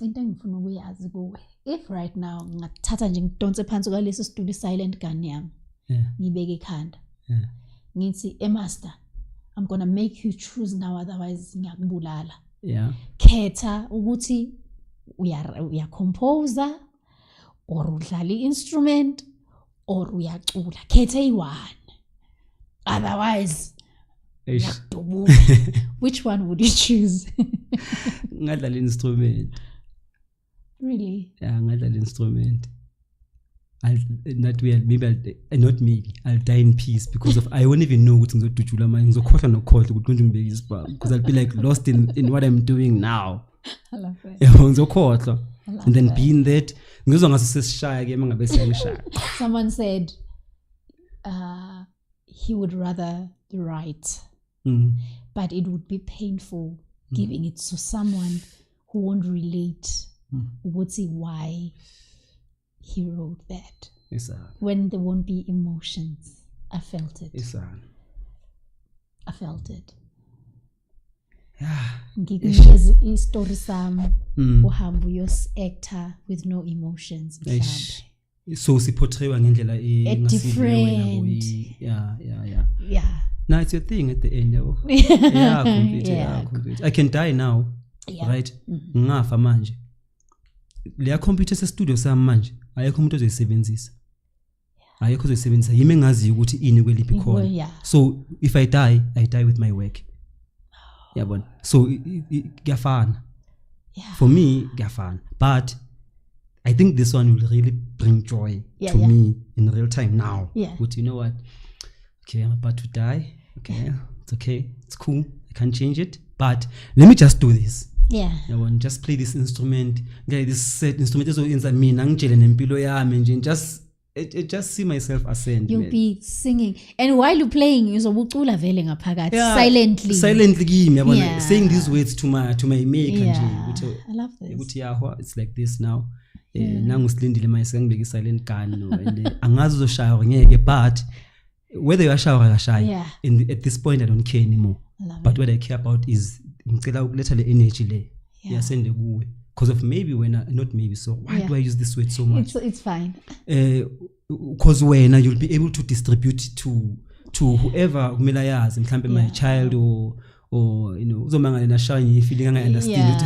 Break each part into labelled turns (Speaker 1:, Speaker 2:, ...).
Speaker 1: into engifuna ukuyazi kuwe, if right now ngathatha nje ngidonse phansi kwalesi studio silent gun yami ngibeke ekhanda ngithi master, I'm gonna make you choose now, otherwise ngiyakubulala. Khetha ukuthi uya composer or udlala instrument or uyacula, khetha i-one, otherwise ngiyakudubula. Which one would you choose?
Speaker 2: Ngadlala instrument.
Speaker 1: Really?
Speaker 2: Yeah, ngadlala instrument. I'll die in peace because of I won't even know what ngizodujula manje, ngizokhohlwa nokukhohlwa ukuthi konje ngibeke isibhamu because I'll be like lost in what I'm doing now.
Speaker 1: I love it.
Speaker 2: Yeah, ngizokhohlwa. And then being that ngizwa ngaso sesishaya ke mangabe siyashaya.
Speaker 1: Someone said he would rather write, but it would be painful giving it to someone who won't relate would see why he wrote that.
Speaker 2: Yes,
Speaker 1: when there won't be emotions. I felt it.
Speaker 2: Yes,
Speaker 1: I felt it.
Speaker 2: Yeah.
Speaker 1: Ngikunikeza istory sami uhamba actor with no emotions mhlawumbe.
Speaker 2: So siportraywa ngendlela
Speaker 1: different.
Speaker 2: Yeah. Now it's your thing at the end, yabo. Yeah, complete. I can die now.
Speaker 1: Yeah.
Speaker 2: Right? Ngafa manje. Leya computer se studio sami manje ayekho umuntu ozoyisebenzisa. Ayekho ozoyisebenzisa yimi engazi ukuthi ini kweliphi khona. So if I die with my work. Yabona. So kuyafana.
Speaker 1: Yeah.
Speaker 2: For me kuyafana. But I think this one will really bring joy to me in real time now.
Speaker 1: Yeah.
Speaker 2: But you know what? Okay, I'm about to die. Okay, it's okay. It's cool. I can't change it. But let me just do this.
Speaker 1: Yeah.
Speaker 2: I want just play this instrument. Get this set instrument is inside me. Nangijele nempilo yami nje just see myself ascend.
Speaker 1: You'll be singing, and while you're playing, uzobucula vele ngaphakathi
Speaker 2: silently kimi yabona, saying these words to my maker nje.
Speaker 1: I love this.
Speaker 2: Ukuthi yahwa, it's like this now. Nangu silindile manje ngibeke silent gun no angazi uzoshaya ngeke, but whether you are shower akashaya at this point I don't care anymore. But what I care about is ngicela ukuletha le energy le yasende kuwe, because of maybe when not maybe, so why do I use this word so much?
Speaker 1: It's fine.
Speaker 2: Because when you'll be able to distribute to whoever kumela yazi mhlambe my child or you know uzomangala na shine feeling anga understand it.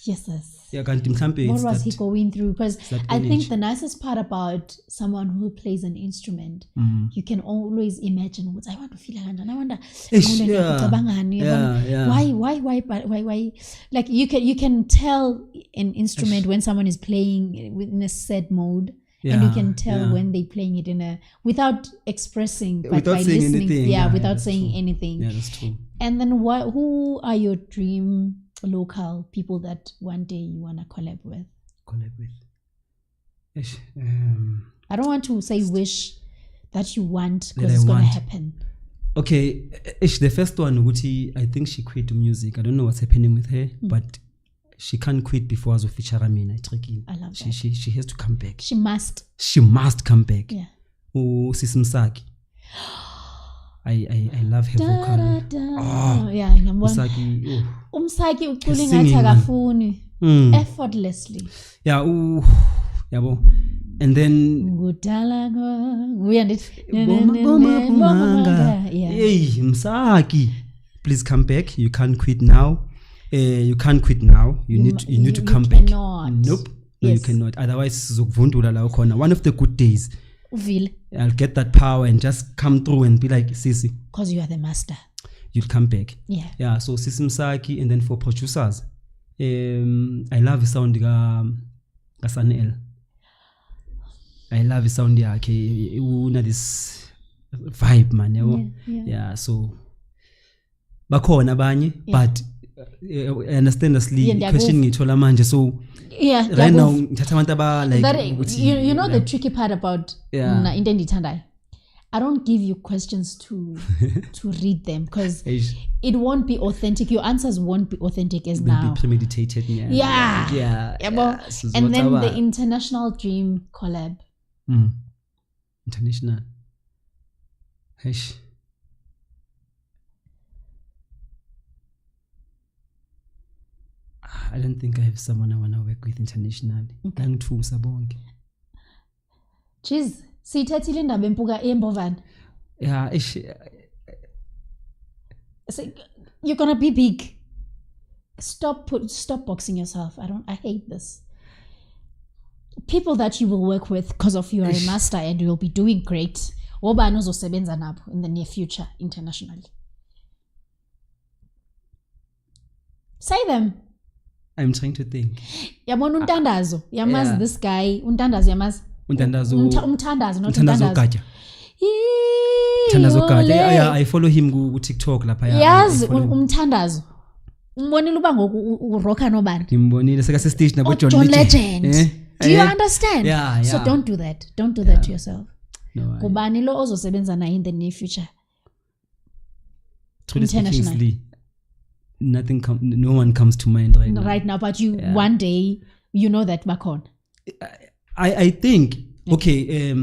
Speaker 1: Yes.
Speaker 2: Yeah, kanti mhlambe
Speaker 1: what was he going through? Because I think the nicest part about someone who plays an instrument, you can always imagine what I want to feel like. I wonder why like you can tell an instrument when someone is playing in a sad mode, and you can tell when they're playing it in a without expressing, but
Speaker 2: without
Speaker 1: by
Speaker 2: saying
Speaker 1: listening,
Speaker 2: anything.
Speaker 1: Without saying anything.
Speaker 2: Yeah, that's true.
Speaker 1: And then who are your dream local people that one day you want to collab with? I don't want to say wish that you want, because it's going to happen.
Speaker 2: Okay, the first one, I think she quit music. I don't know what's happening with her, but she can't quit before as a feature. I
Speaker 1: love that.
Speaker 2: She has to come back.
Speaker 1: She must
Speaker 2: come back.
Speaker 1: Yeah.
Speaker 2: Sisimsaki. I love her vocal.
Speaker 1: Yeah,
Speaker 2: Umsaki.
Speaker 1: Umsaki ucula ngathi akafuni. Effortlessly.
Speaker 2: Yeah, yabo. And then hey, Msaki, please come back. You can't quit now. You can't quit now. You need to come back. Nope. No, you cannot. Otherwise, zokuvundula la ukhona. One of the good days, I'll get that power and just come through and be like, Sisi,
Speaker 1: because you are the master.
Speaker 2: You'll come back.
Speaker 1: Yeah.
Speaker 2: So Sisi Msaki, and then for producers, I love the sound ga Sanel. I love the sound yakhe. Una this vibe, man. Yeah. So bakhona abanye, but I understand the question ngithola manje. So right now ngithatha abantu aba like
Speaker 1: you know the tricky part about into ndithandayo, I don't give you questions to read them, because it won't be authentic. Your answers won't be authentic as now.
Speaker 2: Be premeditated.
Speaker 1: Yeah. And then the international dream collab.
Speaker 2: International. I don't think I have someone I want to work with internationally. Ngangithusa bonke.
Speaker 1: Jeez, siyithathile indaba empuka embovana.
Speaker 2: Yeah,
Speaker 1: So you're gonna be big. Stop boxing yourself. I hate this. People that you will work with because of you are a master and you will be doing great. Obani ozosebenza nabo in the near future internationally. Say them.
Speaker 2: I'm trying to think.
Speaker 1: Yabona uNtandazo. Yamazi this guy. uNtandazo yamazi.
Speaker 2: uNtandazo.
Speaker 1: uMthandazo not
Speaker 2: uNtandazo Gaja. UNtandazo Gaja. Yeah, I follow him ku TikTok lapha ya.
Speaker 1: Yazi uMthandazo. Umbonile uba ngoku urocka nobani.
Speaker 2: Ngimbonile seka stage nabo
Speaker 1: John Legend. Do you understand?
Speaker 2: Yeah.
Speaker 1: So don't do that. Don't do that to yourself.
Speaker 2: No.
Speaker 1: Kubani lo ozosebenza naye in the near future.
Speaker 2: Internationally. No one comes to mind right now.
Speaker 1: But you one day you know that bakhona.
Speaker 2: I think okay,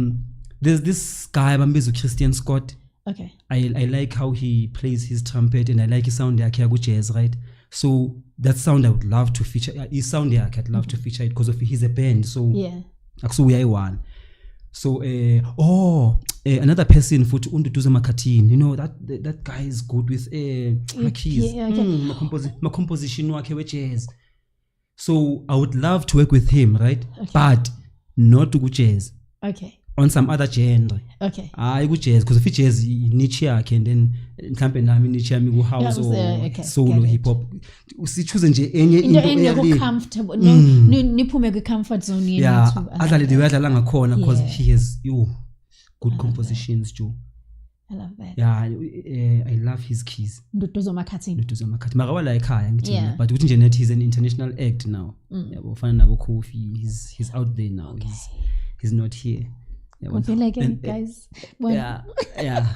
Speaker 2: there's this guy Bambezu Christian Scott.
Speaker 1: Okay.
Speaker 2: I like how he plays his trumpet and I like his sound yakhe ku jazz, right? So that sound I would love to feature. His sound yakhe I'd love to feature it because of he's a band. So akuso uyayiwana. So another person for Unduduza Makatin, you know that guy is good with keys. My composition wakhe with jazz. So I would love to work with him, right?
Speaker 1: Okay.
Speaker 2: But not to go jazz.
Speaker 1: Okay.
Speaker 2: On some other genre.
Speaker 1: Okay.
Speaker 2: I go jazz because if jazz niche yakhe and then mhlambe nami niche yami ku house or solo hip hop. Usichoose nje enye into
Speaker 1: comfortable. No, niphume ku comfort zone yenu.
Speaker 2: Yeah, adlale the adlala ngakhona because he has good compositions too.
Speaker 1: I love that.
Speaker 2: Yeah, I love his keys.
Speaker 1: Nduduzo Makathi.
Speaker 2: Makawala ekhaya ngithina but uthi nje net he's an international act now. Yabo ufana nabo Kofi, he's out there now. Okay. He's not here.
Speaker 1: I feel like it, guys. Well,
Speaker 2: yeah.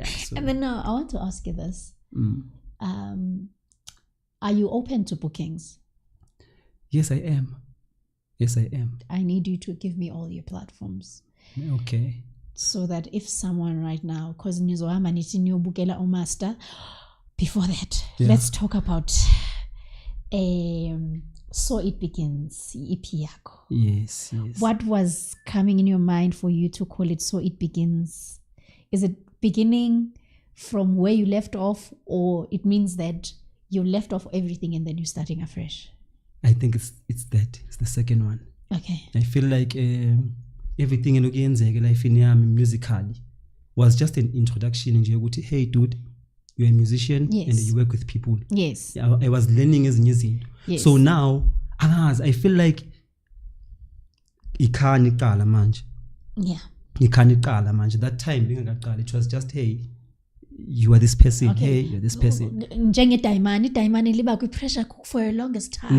Speaker 2: So.
Speaker 1: And then I want to ask you this. Are you open to bookings?
Speaker 2: Yes, I am.
Speaker 1: I need you to give me all your platforms.
Speaker 2: Okay.
Speaker 1: So that if someone right now, because nizohamba nithi niyobukela uMaster, before that, let's talk about So It Begins, EP yako.
Speaker 2: Yes.
Speaker 1: What was coming in your mind for you to call it So It Begins? Is it beginning from where you left off, or it means that you left off everything and then you're starting afresh?
Speaker 2: I think it's that. It's the second one.
Speaker 1: Okay.
Speaker 2: I feel like everything in okuyenzeka life yami musically was just an introduction nje ukuthi hey dude, you're a musician and you work with people.
Speaker 1: Yes.
Speaker 2: I was learning ezinye izinto.
Speaker 1: Yes.
Speaker 2: So now I feel like ikhani iqala manje.
Speaker 1: Yeah.
Speaker 2: Ikhani iqala manje. That time bengaqala it was just hey, you are this person.
Speaker 1: Okay.
Speaker 2: Hey, you're this person.
Speaker 1: Njenge diamond liba ku pressure cook for the longest time.